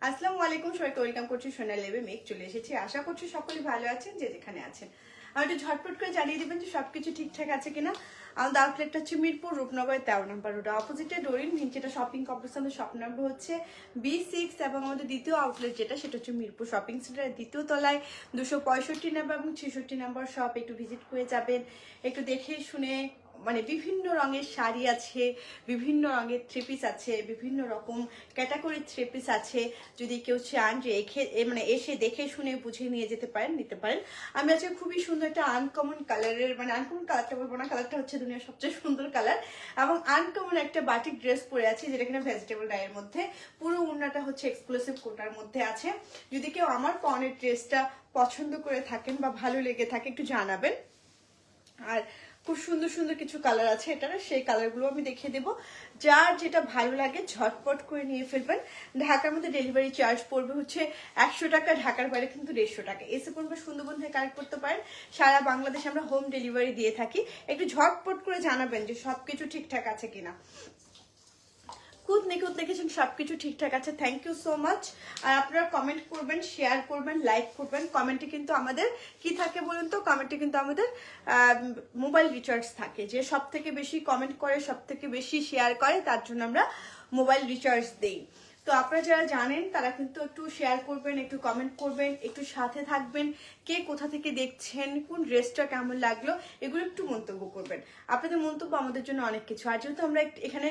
আসসালামু আলাইকুম, সবাইকে ওয়েলকাম করছি সোনার লেবে মেক চলে এসেছি। আশা করছি সকলেই ভালো আছেন যে যেখানে আছেন। আর একটু ঝটপট করে জানিয়ে দিবেন যে সবকিছু ঠিকঠাক আছে কিনা। আমাদের আউটলেটটা হচ্ছে মিরপুর রূপনগরের 13 নম্বর রোড, অপোজিটে ডোরিন ভিঞ্চেটা শপিং কমপ্লেক্স। আমাদের শপ নম্বর হচ্ছে B6 এবং আমাদের দ্বিতীয় আউটলেট যেটা সেটা হচ্ছে মিরপুর শপিং সেন্টারের দ্বিতীয় তলায় 265 নম্বর এবং 66 নম্বর শপ। একটু ভিজিট করে যাবেন, একটু দেখে শুনে। মানে বিভিন্ন রঙের শাড়ি আছে, বিভিন্ন রঙের থ্রি পিস আছে, বিভিন্ন রকম ক্যাটাগরির থ্রি পিস আছে। যদি কেউ চান যে মানে এসে দেখে শুনে বুঝে নিয়ে যেতে পারেন, নিতে পারেন। আমি আজকে খুবই সুন্দর একটা আনকমন কালারের, মানে আনকমন কালারটা বলবো না, কালারটা হচ্ছে দুনিয়ার সবচেয়ে সুন্দর কালার এবং আনকমন একটা বাটিক ড্রেস পরে আছি যেটা কিনা ভেজিটেবল ডাইয়ের মধ্যে। পুরো ওড়নাটা হচ্ছে এক্সক্লুসিভ কোটার মধ্যে আছে। যদি কেউ আমার পরনের ড্রেসটা পছন্দ করে থাকেন বা ভালো লেগে থাকে একটু জানাবেন। আর খুব সুন্দর সুন্দর কিছু কালার আছে এটার, সেই কালারগুলো আমি দেখিয়ে দেবো। যার যেটা ভালো লাগে ঝটপট করে নিয়ে ফেলবেন। ঢাকার মধ্যে ডেলিভারি চার্জ পড়বে হচ্ছে 100 টাকা, ঢাকার বাইরে কিন্তু 150 টাকা। এসে পড়বে সুন্দরবন থেকে কালেক্ট করতে পারেন। সারা বাংলাদেশে আমরা হোম ডেলিভারি দিয়ে থাকি। একটু ঝটপট করে জানাবেন যে সবকিছু ঠিকঠাক আছে কিনা। খুদ নিখুঁত লিখেছেন সবকিছু ঠিকঠাক আছে, থ্যাংক ইউ সো মাচ। আর আপনারা কমেন্ট করবেন, শেয়ার করবেন, লাইক করবেন। কমেন্টে কিন্তু আমাদের কি থাকে বলুন তো, কমেন্টে কিন্তু আমাদের মোবাইল রিচার্জ থাকে। যে সব থেকে বেশি কমেন্ট করে, সব থেকে বেশি শেয়ার করে, তার জন্য আমরা মোবাইল রিচার্জ দিই। তো আপনারা যারা জানেন তারা কিন্তু একটু শেয়ার করবেন, একটু কমেন্ট করবেন, একটু সাথে থাকবেন। কে কোথা থেকে দেখছেন, কোন ড্রেসটা কেমন লাগলো, এগুলো একটু মন্তব্য করবেন। আপনাদের মন্তব্য আমাদের জন্য অনেক কিছু। আর যেহেতু আমরা এখানে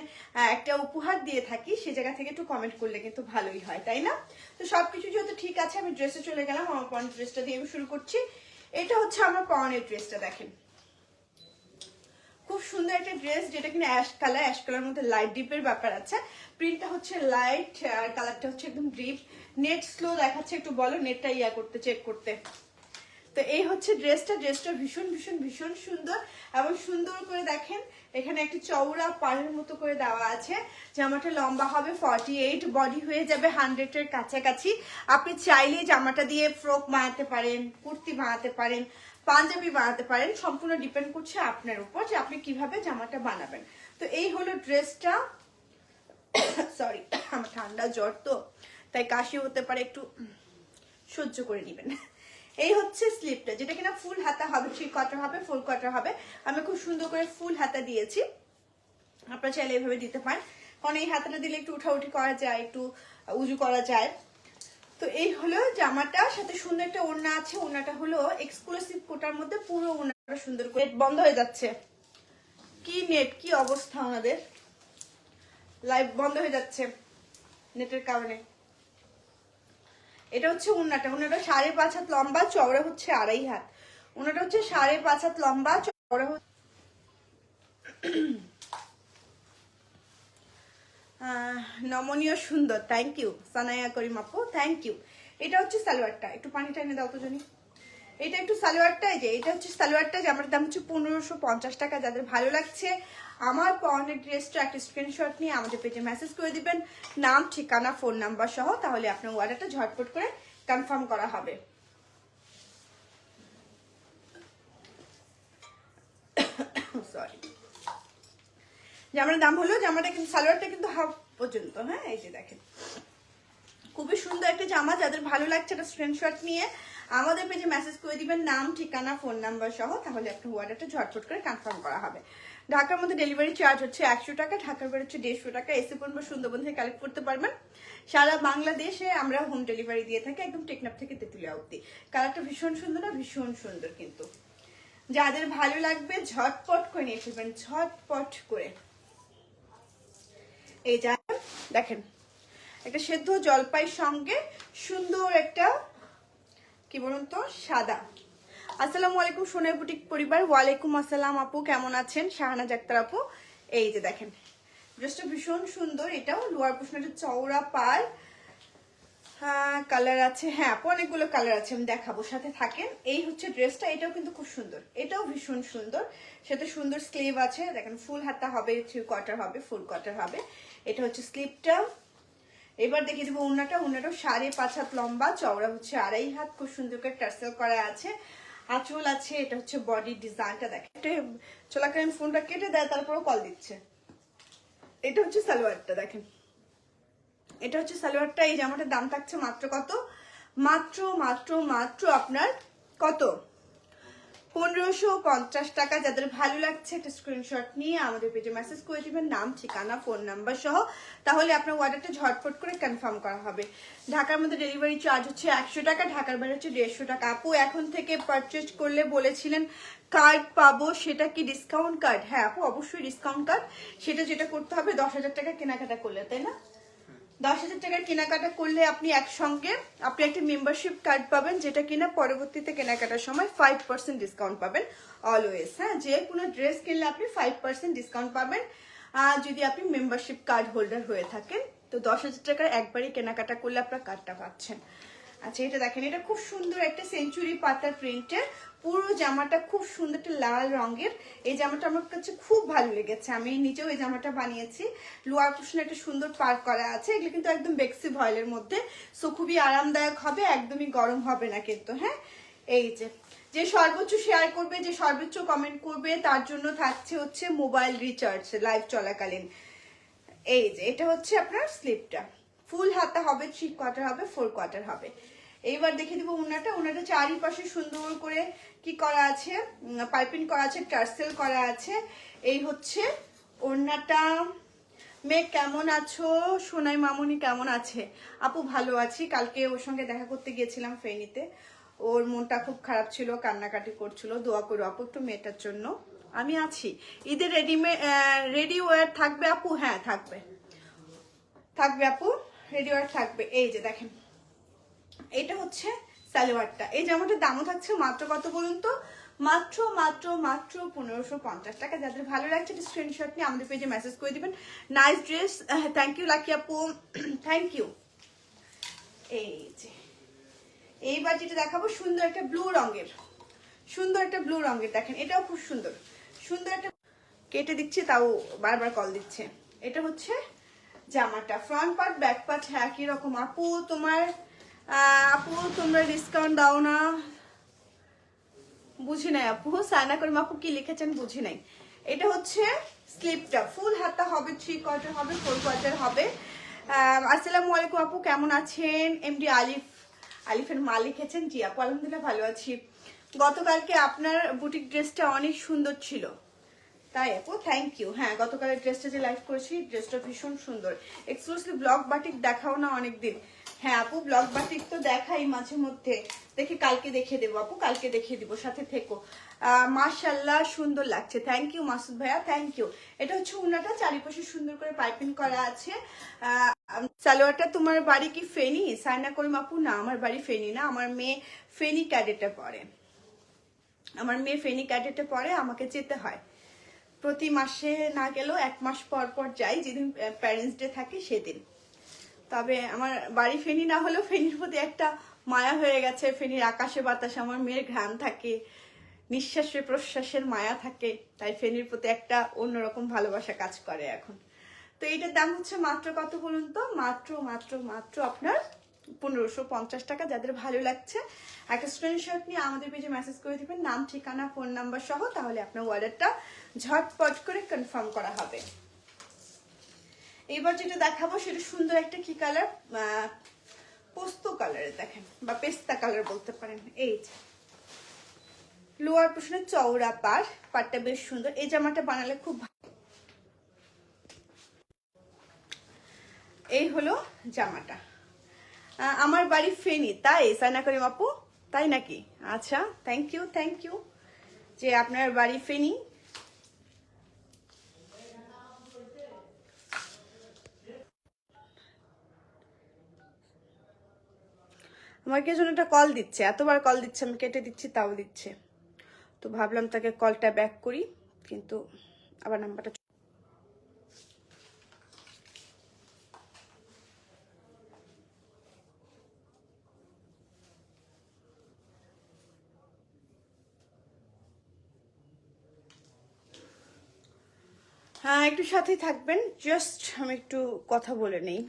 একটা উপহার দিয়ে থাকি, সে জায়গা থেকে একটু কমেন্ট করলে কিন্তু ভালোই হয়, তাই না? তো সবকিছু যেহেতু ঠিক আছে, আমি ড্রেসে চলে গেলাম। আমার পরনের ড্রেসটা দিয়ে আমি শুরু করছি। এটা হচ্ছে আমার পরনের ড্রেসটা, দেখেন খুব সুন্দর একটা ড্রেস যেটা কিনা অ্যাশ কালার মধ্যে লাইট ডিপের ব্যাপার আছে। প্রিন্টটা হচ্ছে লাইট আর কালারটা হচ্ছে একদম ডিপ। নেট স্লো দেখাচ্ছে, একটু বলো নেটটা চেক করতে। তো এই হচ্ছে ড্রেসটা ভীষণ ভীষণ ভীষণ সুন্দর এবং সুন্দর করে দেখেন এখানে একটা চওড়া পাড়ের মতো করে দেওয়া আছে। জামাটা লম্বা হবে 48, বডি হয়ে যাবে 100 এর কাছাকাছি। আপনি চাইলে জামাটা দিয়ে ফ্রক বানাতে পারেন, কুর্তি বানাতে পারেন, পাঞ্জাবি বানাতে পারেন। সম্পূর্ণ ডিপেন্ড করছে আপনার উপর যে আপনি কিভাবে জামাটা বানাবেন। তো এই হলো ড্রেসটা। সরি, আমার ঠান্ডা জ্বর তো, তাই কাশি হতে পারে, একটু সহ্য করে নেবেন। এই হচ্ছে স্লিপটা যেটা কিনা ফুল হাতা হবে, 3 কোয়ার্টার হবে, ফুল কোয়ার্টার হবে। আমি খুব সুন্দর করে ফুল হাতা দিয়েছি, আপনারা চাইলে এভাবে দিতে পারেন। কারণ এই হাতাটা দিলে একটু উঠাউঠি করা যায়, একটু উজু করা যায়। তো এই হলো জামাটা, সাথে সুন্দর একটা ওড়না আছে। ওড়নাটা হলো এক্সক্লুসিভ কোটার মধ্যে, পুরো ওড়নাটা সুন্দর করে। বন্ধ হয়ে যাচ্ছে, কি নেট, কি অবস্থা আমাদের, লাইভ বন্ধ হয়ে যাচ্ছে নেটের কারণে। এটা হচ্ছে ওড়নাটা 5.5 হাত লম্বা, চওড়া হচ্ছে 2.5 হাত। ওড়নাটা হচ্ছে 5.5 হাত লম্বা, চওড়া নমনীয় সুন্দর। থ্যাংক ইউ সানায়া করিম আপু, থ্যাংক ইউ। এটা হচ্ছে সালোয়ারটা, একটু পানিটা এনে দাও তো জানি। এটা একটু সালোয়ারটা, এই যে এটা হচ্ছে সালোয়ারটা, জামার দাম হচ্ছে 1550 টাকা। যাদের ভালো লাগছে আমার পরনের ড্রেসটা একটা স্ক্রিনশট নিয়ে আমাদের পেজে মেসেজ করে দিবেন, নাম, ঠিকানা, ফোন নাম্বার সহ। তাহলে আপনার অর্ডারটা ঝটপট করে কনফার্ম করা হবে। সরি, জামার দাম হলো, জামাটা কিন্তু সালোয়ারটা কিন্তু হাফ পর্যন্ত। হ্যাঁ, এই যে দেখেন খুবই সুন্দর একটা জামা। যাদের ভালো লাগছে একটা স্ক্রিনশট নিয়ে আমাদের পেজে মেসেজ করে দিবেন, নাম, ঠিকানা, ফোন নাম্বার সহ। তাহলে আপনার অর্ডারটা ঝটপট করে কনফার্ম করা হবে। ঢাকার মধ্যে ডেলিভারি চার্জ হচ্ছে 100 টাকা, ঢাকার বাইরে হচ্ছে 150 টাকা। এসে পড়বে সুন্দরবন থেকে কালেক্ট করতে পারবেন। সারা বাংলাদেশে আমরা হোম ডেলিভারি দিয়ে থাকি, একদম টেকনাফ থেকে তেঁতুলিয়া অবধি। কালারটা ভীষণ সুন্দর না, ভীষণ সুন্দর কিন্তু। যাদের ভালো লাগবে ঝটপট করে নিয়ে ফেলবেন, ঝটপট করে। এই যা দেখেন একটা সেদ্ধ জলপাইয়ের সঙ্গে সুন্দর একটা কি বলুন তো সাদা। আসসালামু আলাইকুম সোনার বুটিক পরিবার। ওয়ালাইকুম আসসালাম আপু, কেমন আছেন? শাহানাজ আক্তার আপু। এই যে দেখেন ড্রেসটা ভীষণ সুন্দর। এটাও লোয়ার পোর্শনটা চওড়া পাড়, কালার আছে, হ্যাঁ আপু অনেকগুলো কালার আছে, আমি দেখাবো, সাথে থাকেন। এই হচ্ছে ড্রেসটা, এটাও কিন্তু খুব সুন্দর, এটাও ভীষণ সুন্দর। সাথে সুন্দর স্লিভ আছে, দেখেন ফুল হাতা হবে, 3 কোয়ার্টার হবে, ফুল কোয়ার্টার হবে। এটা হচ্ছে স্লিভটা। এবার দেখিয়ে দেবো ওড়নাটা। ওড়নাটাও 5.5 হাত লম্বা, চওড়া হচ্ছে 2.5 হাত। খুব সুন্দর করে টার্সেল করা আছে, আঁচল আছে। এটা হচ্ছে বডি ডিজাইনটা, দেখেন চলাকালীন ফোনটা কেটে দেয়, তারপরও কল দিচ্ছে। এটা হচ্ছে সালোয়ারটা, দেখেন এটা হচ্ছে সালোয়ারটা। এই জামাটার দাম থাকছে মাত্র কত, মাত্র মাত্র মাত্র আপনার কত, 1550 টাকা। যাদের ভালো লাগছে একটা স্ক্রিনশট নিয়ে আমাদের পেজে মেসেজ করে দিবেন, নাম ঠিকানা ফোন নাম্বার সহ, তাহলে আপনার অর্ডারটা ঝটপট করে কনফার্ম করা হবে। ঢাকার মধ্যে ডেলিভারি চার্জ হচ্ছে 100 টাকা, ঢাকার বাইরে হচ্ছে 150 টাকা। আপু এখন থেকে পারচেজ করলে বলেছিলেন কার্ড পাবো, সেটা কি ডিসকাউন্ট কার্ড? হ্যাঁ আপু অবশ্যই ডিসকাউন্ট কার্ড। সেটা যেটা করতে হবে 10,000 টাকা কেনাকাটা করলে, তাই না? 10,000 টাকার কেনাকাটা করলে আপনি একসঙ্গে আপনি একটা মেম্বারশিপ কার্ড পাবেন, যেটা কিনা পরবর্তীতে কেনাকাটার সময় 5% ডিসকাউন্ট পাবেন অলওয়েজ। হ্যাঁ, যে কোনো ড্রেস কিনলে আপনি 5% ডিসকাউন্ট পাবেন যদি আপনি মেম্বারশিপ কার্ড হোল্ডার হয়ে থাকেন। তো 10,000 টাকার একবারই কেনাকাটা করলে আপনার কার্ডটা পাচ্ছেন। আচ্ছা এটা দেখেন, এটা খুব সুন্দর একটা সেঞ্চুরি পাতার প্রিন্টের, পুরো জামাটা খুব সুন্দর একটা লাল রঙের। এই জামাটা আমার কাছে খুব ভালো লেগেছে, আমি নিজেও এই জামাটা বানিয়েছি। লোয়ার পোর্শনে একটা সুন্দর পার্ক করা আছে, এগুলো কিন্তু একদম বেক্সি ভয়েলের মধ্যে, সো খুবই আরামদায়ক হবে, একদমই গরম হবে না কিন্তু। হ্যাঁ, এই যে সর্বোচ্চ শেয়ার করবে, যে সর্বোচ্চ কমেন্ট করবে, তার জন্য থাকছে হচ্ছে মোবাইল রিচার্জ লাইভ চলাকালীন। এই যে এটা হচ্ছে আপনার স্লিপটা, ফুল হাতা হবে, 3 কোয়ার্টার হবে, 4 কোয়ার্টার হবে। এইবার দেখে দিব উনাটা। উনাটা চারিপাশে সুন্দর করে কি করা আছে, পাইপিং করা আছে, টার্সেল করা আছে। এই হচ্ছে ওড়নাটা। মেয়ে কেমন আছো? সোনাই মামুনি কেমন আছে? আপু ভালো আছি, কালকে ওর সঙ্গে দেখা করতে গিয়েছিলাম ফেনীতে, ওর মনটা খুব খারাপ ছিল, কান্নাকাটি করছিল, দোয়া করো আপু একটু মেয়েটার জন্য। আমি আছি। ঈদের রেডি ওয়্যার থাকবে আপু? হ্যাঁ থাকবে, থাকবে আপু, রেডি ওয়্যার থাকবে। এই যে দেখেন, এটা হচ্ছে সালোয়ারটা। এই জামাটার দামও থাকছে মাত্র কত বলুন তো, মাত্র মাত্র মাত্র 1550 টাকা। যাদের ভালো লাগছে স্ক্রিনশট নিয়ে আমাদের পেজে মেসেজ করে দিবেন। Nice dress, thank you Lucky আপু, থ্যাংক ইউ। এই যে এইবার যেটা দেখাবো সুন্দর একটা ব্লু রঙের, সুন্দর একটা ব্লু রঙের, দেখেন এটাও খুব সুন্দর, সুন্দর একটা, কেটে দিচ্ছে তাও বারবার কল দিচ্ছে। এটা হচ্ছে জামাটা, ফ্রন্ট পার্ট ব্যাক পার্ট হ্যাঁ একই রকম। আপু তোমার আপু তোমরা ডিসকাউন্ট দাও না, বুঝি নাই আপু, সাইনা করিম আপু কি লিখেছেন বুঝি নাই। এটা হচ্ছে স্লিপটা, ফুল হাতা হবে, 3 কোয়ার্টার হবে, 4 কোয়ার্টার হবে। আসসালামু আলাইকুম আপু কেমন আছেন? এমডি আলিফ, আলিফের মা লিখেছেন। জি আপু আলহামদুলিল্লাহ ভালো আছি। গতকালকে আপনার বুটিক ড্রেসটা অনেক সুন্দর ছিল। তাই আপু থ্যাংক ইউ। হ্যাঁ গতকালের ড্রেসটা যে লাইভ করেছি, ড্রেসটা ভীষণ সুন্দর। এক্সক্লুসিভ ব্লক বাটিক দেখাও না অনেকদিন। হ্যাঁ আপু ব্লক বাটিক তো দেখাই মাঝে মধ্যে, দেখি কালকে দেখিয়ে দেবো আপু, কালকে দেখিয়ে দিব, সাথে থেকো। মাশাল্লাহ সুন্দর লাগছে, থ্যাংক ইউ মাসুদ ভাইয়া, থ্যাংক ইউ। এটা হচ্ছে উনাটা, চারিপাশে সুন্দর করে পাইপিং করা আছে। সালোয়ারটা। তোমার বাড়ি কি ফেনী? সাইনা করিম আপু না, আমার বাড়ি ফেনী না, আমার মেয়ে ফেনী ক্যাডেটে পড়ে, আমার মেয়ে ফেনী ক্যাডেটে পড়ে, আমাকে যেতে হয় প্রতি মাসে, না গেলেও 1 মাস পর পর যাই, যেদিন প্যারেন্টস ডে থাকে সেদিন। তবে আমার বাড়ি ফেনী না হলেও ফেনীর প্রতি একটা মায়া হয়ে গেছে। ফেনীর আকাশে বাতাসে আমার মেয়ের ঘ্রাণ থাকে, নিঃশ্বাসে প্রশ্বাসের মায়া থাকে, তাই ফেনীর প্রতি একটা অন্যরকম ভালোবাসা কাজ করে এখন। তো এইটার দাম হচ্ছে মাত্র কত বলুন তো, মাত্র মাত্র মাত্র আপনার 1550 টাকা। যাদের ভালো লাগছে একটা স্ক্রিনশট নিয়ে আমাদের পেজে মেসেজ করে দিবেন, নাম ঠিকানা ফোন নাম্বার সহ, তাহলে আপনার অর্ডারটা ঝটপট করে কনফার্ম করা হবে। এবার যেটা দেখাবো সেটা সুন্দর একটা কি কালার, পোস্ত কালারের দেখেন, বা পেস্তা কালার বলতে পারেন। এই যে লোয়ার পোর্শনে চওড়া পাটটা বেশ সুন্দর। এই জামাটা বানালে খুব ভালো। এই হলো জামাটা। আমার বাড়ি ফেনী, তাই সাইনা করিম আপু? তাই নাকি? আচ্ছা থ্যাংক ইউ, থ্যাংক ইউ যে আপনার বাড়ি ফেনী। আমাকে জন্য একটা কল দিচ্ছে, এতবার কল দিচ্ছে, আমি কেটে দিচ্ছি তাও দিচ্ছে, তো ভাবলাম তাকে কলটা ব্যাক করি, কিন্তু আবার নাম্বারটা, হ্যাঁ একটু সাথেই থাকবেন, জাস্ট আমি একটু কথা বলে নেই।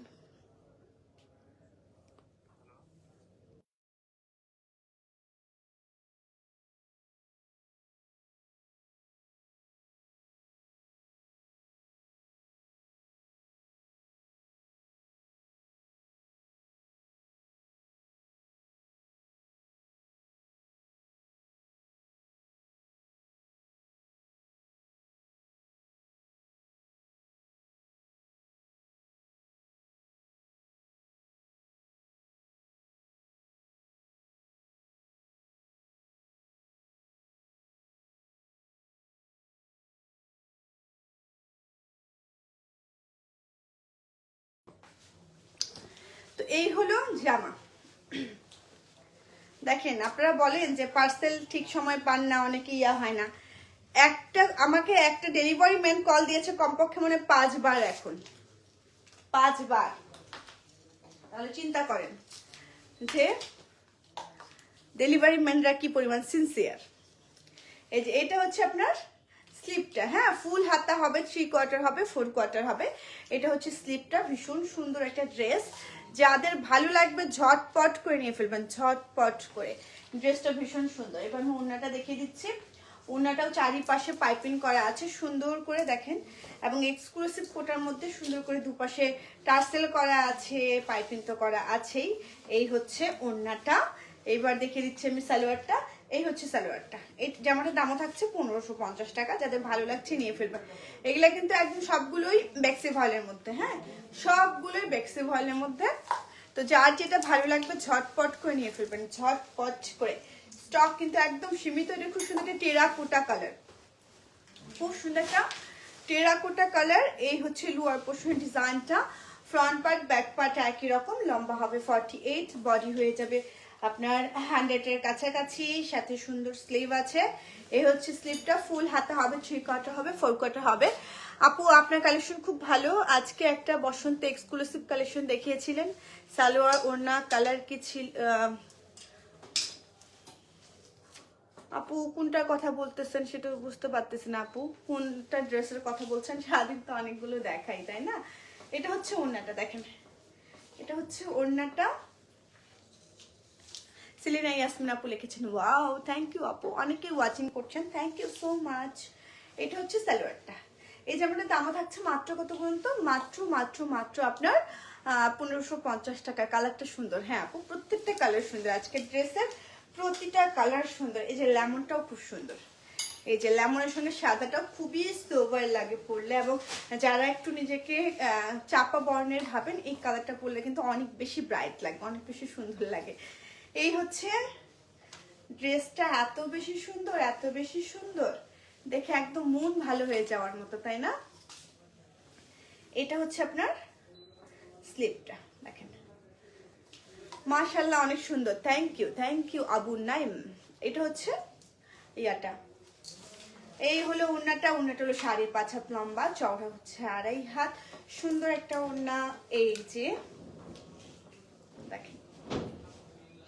এই হলো জামা। দেখেন আপনারা বলেন যে পার্সেল ঠিক সময় পান না, অনেকে হয় না। আমাকে একটা ডেলিভারি ম্যান কল দিয়েছে কমপক্ষে মানে 5 বার, এখন 5 বার। তাহলে চিন্তা করেন যে ডেলিভারি ম্যানরা কি পরিমাণ সিনসিয়ার। এই যে এটা হচ্ছে আপনার স্লিপটা, হ্যাঁ ফুল হাতা হবে, 3 কোয়ার্টার হবে, 4 কোয়ার্টার হবে। এটা হচ্ছে স্লিপটা, ভীষণ সুন্দর একটা ড্রেস। যাদের ভালো লাগবে ঝটপট করে নিয়ে ফেলবেন, ঝটপট করে। ড্রেসটা ভীষণ সুন্দর। এবার আমি ওড়নাটা দেখিয়ে দিচ্ছি। ওড়নাটাও চারিপাশে পাইপিং করা আছে সুন্দর করে দেখেন, এবং এক্সক্লুসিভ কোটার মধ্যে সুন্দর করে দুপাশে টার্সেল করা আছে, পাইপিং তো করা আছেই। এই হচ্ছে ওড়নাটা। এইবার দেখিয়ে দিচ্ছি আমি সালোয়ারটা। এই হচ্ছে সালোয়ারটা। এই জামাটার দামও থাকছে 1550 টাকা। যাদের ভালো লাগছে নিয়ে ফেলবেন। এগুলা কিন্তু একদম সবগুলোই বেক্সি ভয়েলের মধ্যে, হ্যাঁ সবগুলোই বেক্সি ভয়েলের মধ্যে। তো যার যেটা ভালো লাগবে ঝটপট করে নিয়ে ফেলবেন, ঝটপট করে। স্টক কিন্তু একদম সীমিত। এটা খুব সুন্দর একটা টেরাকোটা কালার, খুব সুন্দর একটা টেরাকোটা কালার। এই হচ্ছে লোয়ার পোর্শন ডিজাইনটা। ফ্রন্ট পার্ট ব্যাক পার্ট একই রকম, লম্বা হবে 48, বডি হয়ে যাবে আপনার 100-এর কাছাকাছি, সাথে সুন্দর স্লিভ আছে। এই হচ্ছে স্লিভটা, ফুল হাতে হবে, 3 কোয়ার্টার হবে, 4 কোয়ার্টার হবে। আপু আপনার কালেকশন খুব ভালো। আজকে একটা বসন্ত এক্সক্লুসিভ কালেকশন দেখিয়েছিলেন। সালোয়ার ওড়না কালার কি ছিল আপু? কোনটার কথা বলতেছেন সেটা বুঝতে পারতেছি না আপু, কোনটা ড্রেসের কথা বলছেন? সারাদিন তো অনেকগুলো দেখাই, তাই না? এটা হচ্ছে ওড়নাটা, দেখেন এটা হচ্ছে ওড়নাটা। সেলিনা ইয়াসমিন আপু লিখেছেন ওয়াও, থ্যাংক ইউ আপু, অনেকে ওয়াচিং করছেন, থ্যাংক ইউ সো মাচ। এটা হচ্ছে সালোয়ারটা। এই জামাটার দামও থাকছে মাত্র কত পর্যন্ত? মাত্র মাত্র মাত্র আপনার 1550 টাকা। কালারটা সুন্দর, হ্যাঁ আপু প্রত্যেকটা কালার সুন্দর। আজকের ড্রেসের প্রতিটা কালার সুন্দর। এই যে লেমনটাও খুব সুন্দর, এই যে লেমনের সঙ্গে সাদাটাও খুবই সোবার লাগে পরলে, এবং যারা একটু নিজেকে চাপা বর্ণের ভাবেন এই কালারটা পরলে কিন্তু অনেক বেশি ব্রাইট লাগে, অনেক বেশি সুন্দর লাগে। এই হচ্ছে ড্রেসটা, এত বেশি সুন্দর, এত বেশি সুন্দর, দেখে একদম মন ভালো হয়ে যাওয়ার মতো, তাই না? এটা হচ্ছে আপনার স্লিপটা, দেখেন মাশাআল্লাহ অনেক সুন্দর। Thank you Abu Naim. এটা হচ্ছে ইয়াটা। এই হলো ওড়নাটা। ওড়নাটা হলো 5.5 হাত লম্বা, চওড়া হচ্ছে 2.5 হাত। সুন্দর একটা ওড়না। এই যে দেখেন,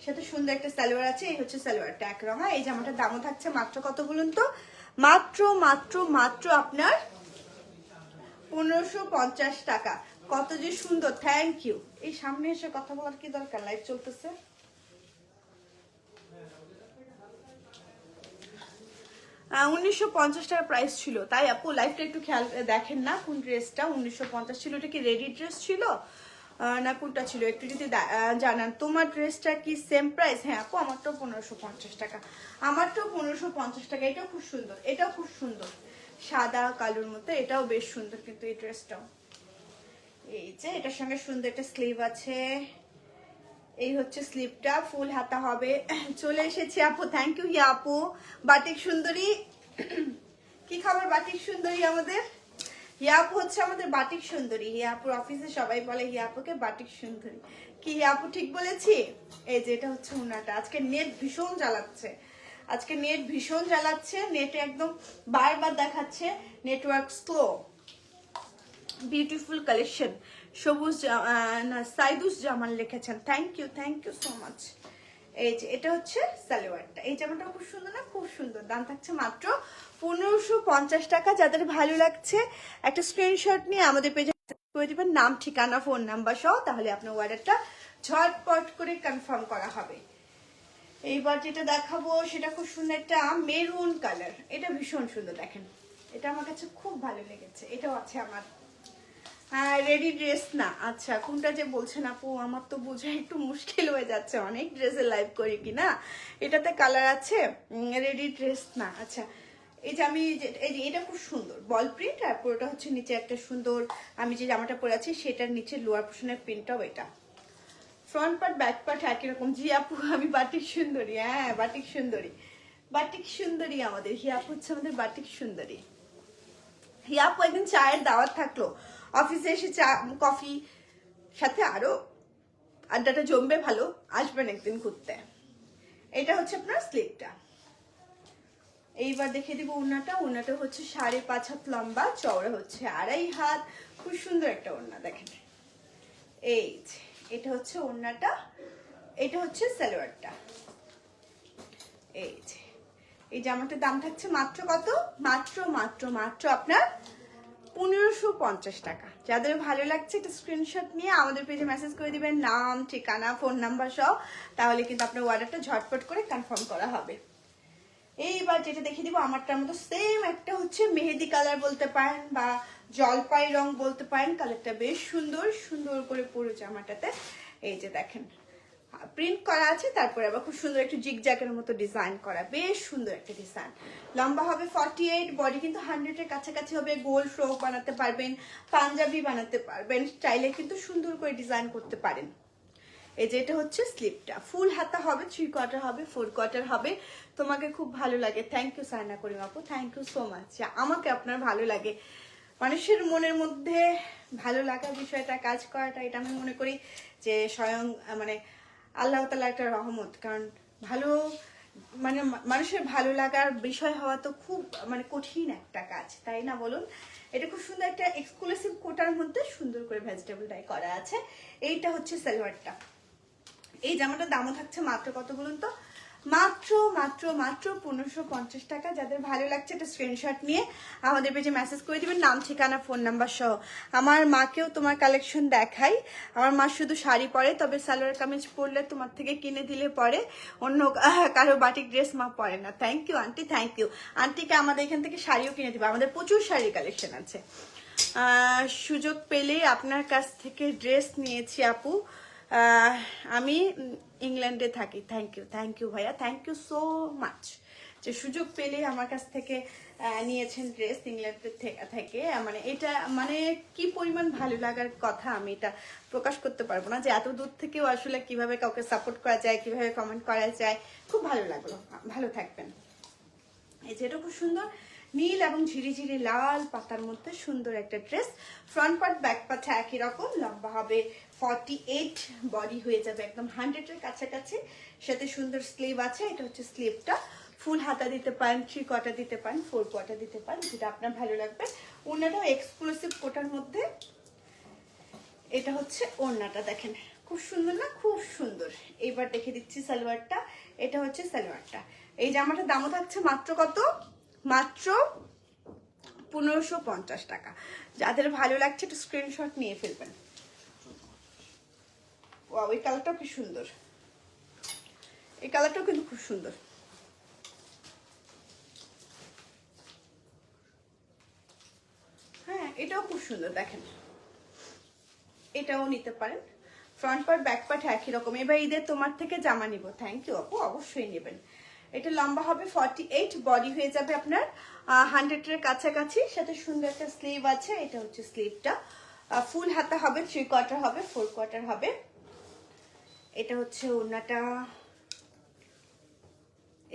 সাথে সুন্দর একটা সালোয়ার আছে। এই হচ্ছে সালোয়ারটা এক রঙা। এই জামাটার দামও থাকছে মাত্র কত বলুন তো? মাত্র মাত্র মাত্র আপনার 1550 টাকা। কত যে সুন্দর, থ্যাংক ইউ। এই সামনে এসে কথা বলার কি দরকার, লাইভ চলতেছে। 1950 টাকা প্রাইস ছিল, তাই আপু লাইভটা একটু খেয়াল দেখেন না কোন ড্রেসটা 1950 ছিল। এটা কি রেডি ড্রেস ছিল না কোনটা ছিল? একটু যদি জানান। তোমার ড্রেসটা কি সেম প্রাইস? হ্যাঁ আপু আমারটাও 1550 টাকা, আমারটাও 1550 টাকা। এটাও খুব সুন্দর, এটাও খুব সুন্দর, সাদা কালোর মধ্যে। এটাও বেশ সুন্দর কিন্তু এই ড্রেসটাও। এই যে এটার সঙ্গে সুন্দর একটা স্লিভ আছে। এই হচ্ছে স্লিপটা, ফুল হাতা হবে। চলে এসেছি আপু, থ্যাংক ইউ হিয়া আপু। বাটিক সুন্দরী কি খাবার? বাটিক সুন্দরী আমাদের হিয়া আপু হচ্ছে আমাদের বাটিক সুন্দরী। হিয়া আপুর অফিসে সবাই বলে হিয়া আপুকে বাটিক সুন্দরী। কি হিয়া আপু ঠিক বলেছি? এই যে এটা হচ্ছে উনাটা। আজকে নেট ভীষণ জ্বালাচ্ছে, আজকে নেট ভীষণ জ্বালাচ্ছে। নেটে একদম বারবার দেখাচ্ছে নেটওয়ার্ক স্লো। Beautiful collection. সবুজ সাইদুস জামান লিখেছেন, থ্যাংক ইউ সো মাচ। এই যে এটা হচ্ছে সালোয়ারটা। এই জামাটা খুব সুন্দর না? খুব সুন্দর। দাম থাকছে মাত্র 1550 টাকা। যাদের ভালো লাগছে একটা স্ক্রিনশট নিয়ে আমাদের পেজে করে দিবেন, নাম ঠিকানা ফোন নাম্বার সহ, তাহলে আপনার অর্ডারটা ঝটপট করে কনফার্ম করা হবে। এইবার যেটা দেখাবো সেটা খুব সুন্দর একটা মেরুন কালার। এটা ভীষণ সুন্দর, দেখেন এটা আমার কাছে খুব ভালো লেগেছে। এটাও আছে আমার। হ্যাঁ রেডি ড্রেস না, আচ্ছা কোনটা যে বলছেন আপু আমার তো বোঝা একটু মুশকিল হয়ে যাচ্ছে, অনেক ড্রেসে লাইভ করি কিনা। এটাতে কালার আছে, রেডি ড্রেস না। আচ্ছা এই যে আমি এই যে এটা খুব সুন্দর বল প্রিন্ট, আর পুরোটা হচ্ছে নিচে একটা সুন্দর, আমি যে জামাটা পরে আছি সেটার নিচে লোয়ার পোর্শনের প্রিন্টটাও এটা। ফ্রন্ট পার্ট ব্যাক পার্ট একই রকম। জি আপু আমি বাটিক সুন্দরী, হ্যাঁ বাটিক সুন্দরী, বাটিক সুন্দরী আমাদের হিয়া আপু হচ্ছে আমাদের বাটিক সুন্দরী। হিয়া আপু একদিন চায়ের দাওয়াত থাকলো, অফিসে এসে চা কফি সাথে আরো আড্ডাটা জমবে ভালো, আসবেন একদিন ঘুরতে। এটা হচ্ছে আপনার স্লিপটা। এইবার দেখিয়ে দিব ওড়নাটা। ওড়নাটা হচ্ছে 5.5 হাত লম্বা, চওড়া হচ্ছে 2.5 হাত। খুব সুন্দর একটা ওড়না দেখেন। এই যে এটা হচ্ছে ওড়নাটা, এটা হচ্ছে সালোয়ারটা। এই যে এই জামাটার দাম থাকছে মাত্র কত? মাত্র মাত্র মাত্র আপনার 1550 টাকা। যাদের ভালো লাগছে একটা স্ক্রিনশট নিয়ে আমাদের পেজে মেসেজ করে দিবেন, নাম, ঠিকানা, ফোন নাম্বার সহ। তাহলে কিন্তু আপনার অর্ডারটা ঝটপট করে কনফার্ম করা হবে। এইবার যেটা দেখিয়ে দিব আমারটার মতো সেম একটা হচ্ছে মেহেদি কালার বলতে পারেন বা জলপাই রং বলতে পারেন। কালারটা বেশ সুন্দর, সুন্দর করে পুরো জামাটাতে এই যে দেখেন প্রিন্ট করা আছে, তারপরে আবার খুব সুন্দর একটু জিগজ্যাগের মতো ডিজাইন করা, বেশ সুন্দর একটা ডিজাইন। লম্বা হবে 48, বডি কিন্তু 100 এর কাছাকাছি হবে। গোল ফ্রক বানাতে পারবেন, পাঞ্জাবি বানাতে পারবেন, স্টাইলে কিন্তু সুন্দর করে ডিজাইন করতে পারেন। এই যে এটা হচ্ছে স্লিপটা, ফুল হাতা হবে, 3 কোয়ার্টার হবে, 4 কোয়ার্টার হবে। তোমাকে খুব ভালো লাগে, থ্যাংক ইউ সাইনা করিম আপু, থ্যাংক ইউ সো মাচ। আমাকে আপনার ভালো লাগে, মানুষের মনের মধ্যে ভালো লাগার বিষয়টা কাজ করাটা, এটা আমি মনে করি যে স্বয়ং মানে আল্লাহ তাআলা একটা রহমত। কারণ ভালো মানে মানুষের ভালো লাগার বিষয় হওয়া তো খুব মানে কঠিন একটা কাজ, তাই না বলুন? এটা খুব সুন্দর একটা এক্সক্লুসিভ কোটার মধ্যে সুন্দর করে ভেজিটেবল ডাই করা আছে। এইটা হচ্ছে সালোয়ারটা। এই জামাটার দামও থাকছে মাত্র কত বলুন তো? মাত্র মাত্র মাত্র 1550 টাকা। যাদের ভালো লাগছে একটা স্ক্রিনশট নিয়ে আমাদের পেজে মেসেজ করে দিবেন, নাম, ঠিকানা, ফোন নাম্বার সহ। আমার মাকেও তোমার কালেকশন দেখাই। আমার মা শুধু শাড়ি পরে, তবে সালোয়ার কামিজ পরলে তোমার থেকে কিনে দিলে পরে, অন্য কারো বাটিক ড্রেস মা পরে না। Thank you aunty, thank you. আন্টিকে আমাদের এখান থেকে শাড়িও কিনে দিবে, আমাদের প্রচুর শাড়ির কালেকশন আছে। সুযোগ পেলে আপনার কাছ থেকে ড্রেস নিয়েছি আপু, আমি ইংল্যান্ডে থাকি। থ্যাংক ইউ ভাইয়া, থ্যাংক ইউ সো মাচ। যে সুযোগ পেলে আমার কাছ থেকে নিয়েছেন ড্রেস ইংল্যান্ডের থেকে, মানে এটা মানে কি পরিমাণ ভালো লাগার কথা, আমি এটা প্রকাশ করতে পারবো না যে এত দূর থেকেও আসলে কিভাবে কাউকে সাপোর্ট করা যায়, কিভাবে কমেন্ট করা যায়। খুব ভালো লাগলো, ভালো থাকবেন। এই যে এটা খুব সুন্দর নীল এবং ঝিরিঝিরি লাল পাতার মধ্যে সুন্দর একটা dress. Front part back part একই রকম, লম্বা হবে 48, বডি হয়ে যাবে একদম 100 এর কাছাকাছি, সাথে সুন্দর স্লিভ আছে। এটা হচ্ছে স্লিভটা, ফুল হাতা দিতে পারেন, 3 কোয়ার্টার দিতে পারেন, 4 কোয়ার্টার দিতে পারেন, যেটা আপনার ভালো লাগবে। ওড়নাটাও এক্সক্লুসিভ কোটার মধ্যে। এটা হচ্ছে ওড়নাটা, দেখেন খুব সুন্দর না? খুব সুন্দর। এইবার দেখে দিচ্ছি সালোয়ারটা। এটা হচ্ছে সালোয়ারটা। এই জামাটার দামও থাকছে মাত্র কত? মাত্র 1550 টাকা। যাদের ভালো লাগছে একটু স্ক্রিনশট নিয়ে ফেলবেন। ওয়াও, এই কালারটাও কি সুন্দর, এই কালারটাও কিন্তু খুব সুন্দর। হ্যাঁ, এটাও খুব সুন্দর, দেখেন এটাও নিতে পারেন। ফ্রন্ট পার্ট ব্যাক পার্ট একই রকম। এবার ঈদের তোমার থেকে জামা নিব। থ্যাংক ইউ আপু, অবশ্যই নেবেন। এটা লম্বা হবে 48, বডি হয়ে যাবে আপনার 100 এর কাছাকাছি, সাথে সুন্দর একটা স্লিভ আছে। এটা হচ্ছে স্লিভটা, ফুল হাতা হবে, 3 কোয়ার্টার হবে, 4 কোয়ার্টার হবে। এটা হচ্ছে ওড়নাটা।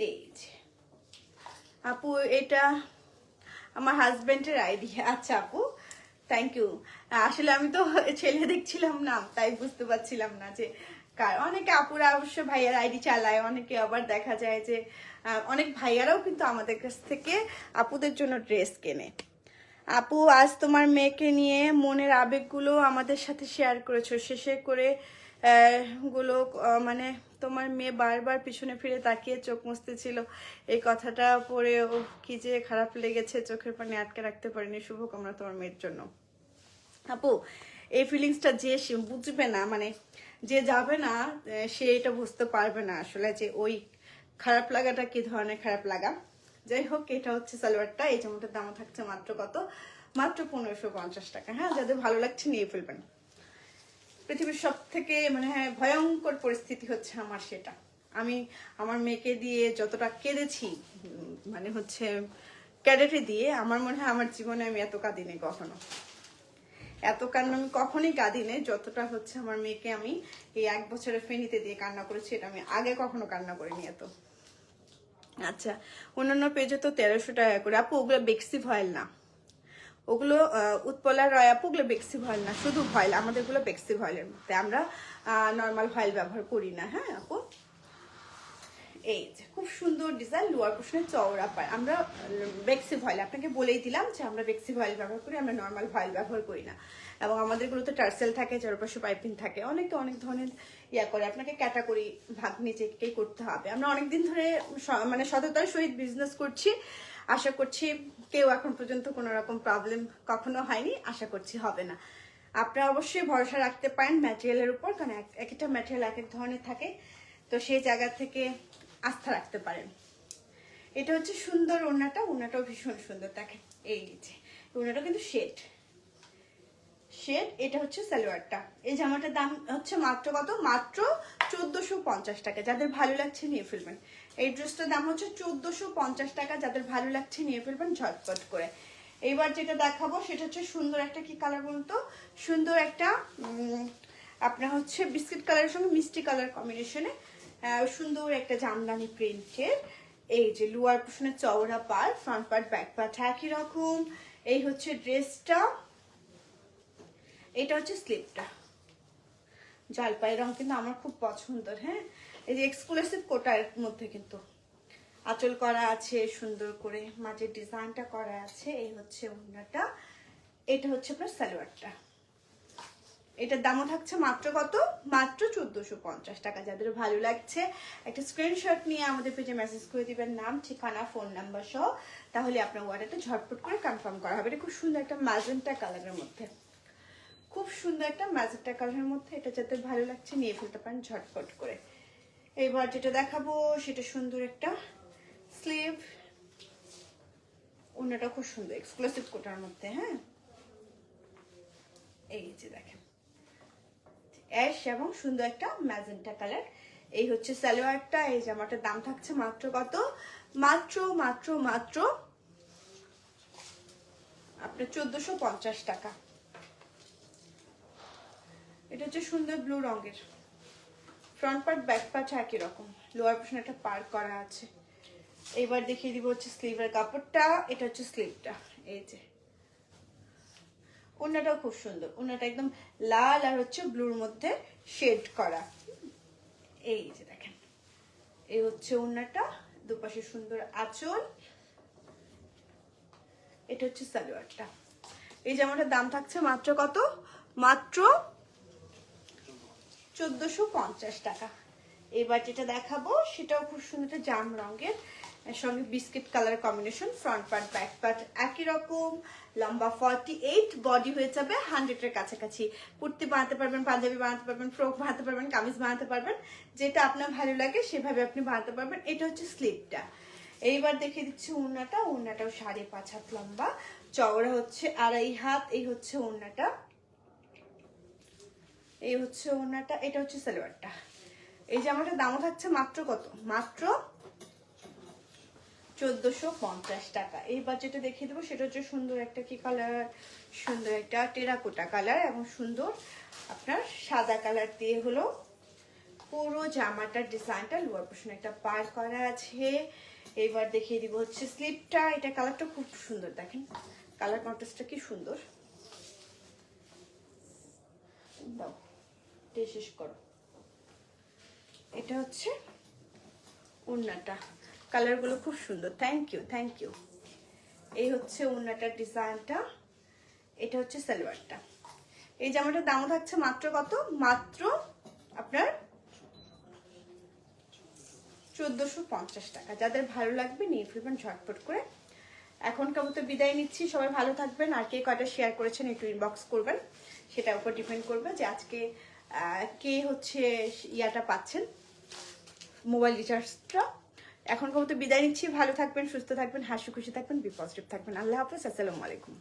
এই যে আপু, এটা আমার হাজবেন্ডের আইডিয়া। আচ্ছা আপু, থ্যাংক ইউ। আসলে আমি তো ছেলে দেখছিলাম না, তাই বুঝতে পারছিলাম না যে কার। অনেকে আপুরা অবশ্য ভাইয়ার আইডি চালায়, অনেকে আবার দেখা যায় যে অনেক ভাইয়ারাও কিন্তু আমাদের কাছ থেকে আপুদের জন্য ড্রেস কেনে। আপু, আজ তোমার মেয়েকে নিয়ে মনের আবেগগুলো আমাদের সাথে শেয়ার করেছো, শেষে করে গুলো মানে তোমার মেয়ে বারবার পিছনে ফিরে তাকিয়ে চোখ মুছতেছিল। এই কথাটা পড়ে ও কি যে খারাপ লেগেছে, চোখের পানি আটকে রাখতে পারিনি। শুভকামনা তোমার মেয়ের জন্য। আপু, এই ফিলিংসটা যে বুঝবে না, মানে যে যাবে না সে এটা বুঝতে পারবে না আসলে যে ওই খারাপ লাগাটা কি ধরনের খারাপ লাগা। যাই হোক, এটা হচ্ছে সালোয়ারটা। এই জামাটার দাম থাকছে মাত্র কত? মাত্র 1550 টাকা। হ্যাঁ, যাদের ভালো লাগছে নিয়ে ফেলবেন। পৃথিবীর সব থেকে মানে হ্যাঁ ভয়ঙ্কর পরিস্থিতি হচ্ছে আমার সেটা। আমি আমার মেয়েকে দিয়ে যতটা কেঁদেছি, মানে হচ্ছে ক্যাডেটে দিয়ে, আমার মনে হয় আমার জীবনে আমি এত কাঁদিনি কখনো। এত কান্না আমি কখনই কাঁদিনি যতটা হচ্ছে আমার মেয়েকে আমি এই 1 বছরের ফেনীতে দিয়ে কান্না করেছি। এটা আমি আগে কখনো কান্না করিনি এত। আচ্ছা, অন্যান্য পেজে তো 1300 টাকা করে। আপু, ওগুলো বেক্সি ভয়েল না, ওগুলো উৎপলার রয়াপুগুলো বেক্সি ভয়েল না, শুধু ভয়েল, আমাদেরগুলো বেক্সি ভয়েলের মধ্যে, আমরা নর্মাল ভয়েল ব্যবহার করি না। হ্যাঁ আপু, এই যে খুব সুন্দর ডিজাইন, লোয়ার পোর্শনে চওড়া পায়। আমরা বেক্সি ভয়েল আপনাকে বলেই দিলাম যে আমরা বেক্সি ভয়েল ব্যবহার করি, আমরা নর্মাল ভয়েল ব্যবহার করি না। এবং আমাদেরগুলোতে টার্সেল থাকে, চারপাশে পাইপিং থাকে, অনেকে অনেক ধরনের ইয়া করে, আপনাকে ক্যাটাগরি ভাগ নিজেকেই করতে হবে। আমরা অনেকদিন ধরে মানে সততার সহিত বিজনেস করছি, আশা করছি কেউ এখন পর্যন্ত কোনো রকম প্রবলেম কখনো হয়নি, আশা করছি হবে না। আপনারা অবশ্যই ভরসা রাখতে পারেন ম্যাটেরিয়ালের উপর, কারণ এক একটা ম্যাটেরিয়াল এক এক ধরনের থাকে, তো সেই জায়গা থেকে আস্থা রাখতে পারেন। এটা হচ্ছে সুন্দর ওড়নাটা, ওড়নাটাও ভীষণ সুন্দর দেখেন। এই যে ওড়নাটা কিন্তু শেড, এটা হচ্ছে সালোয়ারটা। এই জামাটার দাম হচ্ছে মাত্র কত? মাত্র 1450 টাকা। যাদের ভালো লাগছে নিয়ে ফেলবেন। এই ড্রেসটার দাম হচ্ছে 1450 টাকা। যাদের ভালো লাগছে নিয়ে ফেলবেন ঝটপট করে। এইবার যেটা দেখাবো সেটা হচ্ছে সুন্দর একটা কি কালার বলুন তো, সুন্দর একটা আপনার হচ্ছে বিস্কিট কালারের সঙ্গে মিষ্টি কালার কম্বিনেশনে সুন্দর একটা জামদানি প্রিন্টের। এই যে লোয়ার পোর্শনে চওড়া পার, ফ্রন্ট পার্ট ব্যাক পার্ট একই রকম। এই হচ্ছে ড্রেসটা, এটা হচ্ছে স্লিপটা। জলপাই রং কিন্তু আমার খুব পছন্দের। হ্যাঁ, এই যে এক্সক্লুসিভ কোটার মধ্যে কিন্তু আঁচল করা আছে সুন্দর করে, মাঝের ডিজাইনটা করা আছে। এই হচ্ছে ওড়নাটা, এটা হচ্ছে আপনার সালোয়ারটা। এটার দামও থাকছে মাত্র কত? মাত্র 1450 টাকা। যাদের ভালো লাগছে একটা স্ক্রিনশট নিয়ে আমাদের পেজে মেসেজ করে দিবেন, নাম, ঠিকানা, ফোন নাম্বার সহ, তাহলে আপনার অর্ডারটা ঝটপট করে কনফার্ম করা হবে। এটা খুব সুন্দর একটা ম্যাজেন্টা কালারের মধ্যে, খুব সুন্দর একটা ম্যাজেন্টা কালারের মধ্যে। এটা যাদের ভালো লাগছে নিয়ে ফেলতে পারেন ঝটপট করে। এবার যেটা দেখাবো সেটা সুন্দর একটা স্লিভ, ওড়নাটা খুব সুন্দর এক্সক্লুসিভ কোটার মধ্যে। হ্যাঁ, এই যে দেখেন অ্যাশ এবং সুন্দর একটা ম্যাজেন্টা কালার। এই হচ্ছে সালোয়ারটা। এই জামাটার দাম থাকছে মাত্র কত? মাত্র মাত্র মাত্র আপনার 1450 টাকা। এটা হচ্ছে সুন্দর ব্লু রঙের, ফ্রন্ট পার্ট ব্যাক পার্ট একই রকম, লোয়ার পোর্শন একটা পার্ট করা আছে। এবার দেখিয়ে দিব হচ্ছে স্লিভের কাপড়টা। এটা হচ্ছে স্লিভটা। এই যে ওড়নাটাও খুব সুন্দর, ওড়নাটা একদম লাল আর হচ্ছে ব্লুর মধ্যে শেড করা। এই যে দেখেন, এই হচ্ছে ওড়নাটা, দুপাশে সুন্দর আঁচল। এটা হচ্ছে সালোয়ারটা। এই জামাটার দাম থাকছে মাত্র কত? মাত্র 1450 টাকা। এবার যেটা দেখাবো সেটাও খুব সুন্দর জাম রঙের, এর সঙ্গে biscuit colour combination, front part back part একই রকম, লম্বা 48, বডি হয়ে যাবে 100 এর কাছাকাছি। কুর্তি বানাতে পারবেন, পাঞ্জাবি বানাতে পারবেন, ফ্রক বানাতে পারবেন, কামিজ বানাতে পারবেন, যেটা আপনার ভালো লাগে সেভাবে আপনি বানাতে পারবেন। এটা হচ্ছে স্লিভটা। এইবার দেখিয়ে দিচ্ছি ওড়নাটা। ওড়নাটাও 5.5 হাত লম্বা, চওড়া হচ্ছে 2.5 হাত। এই হচ্ছে ওড়নাটা, এই হচ্ছে ওড়নাটা, এটা হচ্ছে সালোয়ারটা। এই জামাটার দামও থাকছে মাত্র কত? মাত্র 1450 টাকা। এই বাজেটে দেখিয়ে দেবো সেটা হচ্ছে সুন্দর একটা কি কালার, সুন্দর একটা টেরাকোটা কালার এবং সুন্দর আপনার সাদা কালার দিয়ে হলো পুরো জামাটার ডিজাইনটা, লোয়ার পোর্শনে একটা পার করা আছে। এবার দেখিয়ে দিব হচ্ছে স্লিপটা। এটা কালারটা খুব সুন্দর, দেখেন কালার কন্ট্রাস্টটা কি সুন্দর। দাও শেষ করো। এটা হচ্ছে ওড়নাটা, কালারগুলো খুব সুন্দর। Thank you, thank you. এই হচ্ছে ওড়নাটার ডিজাইনটা, এটা হচ্ছে সালোয়ারটা। এই জামাটার দামও থাকছে মাত্র কত? মাত্র আপনার 1450 টাকা। যাদের ভালো লাগবে নিয়ে ফেলবেন ঝটপট করে। এখনকার মতো বিদায় নিচ্ছি, সবাই ভালো থাকবেন। আর কে কয়টা শেয়ার করেছেন একটু ইনবক্স করবেন, সেটার উপর ডিপেন্ড করবে যে আজকে কে হচ্ছে ইয়াটা পাচ্ছেন, মোবাইল রিচার্জটা। এখনকার মতো বিদায় নিচ্ছি, ভালো থাকবেন, সুস্থ থাকবেন, হাসি খুশি থাকবেন, বি পজিটিভ থাকবেন। আল্লাহ হাফেজ, আসসালামু আলাইকুম।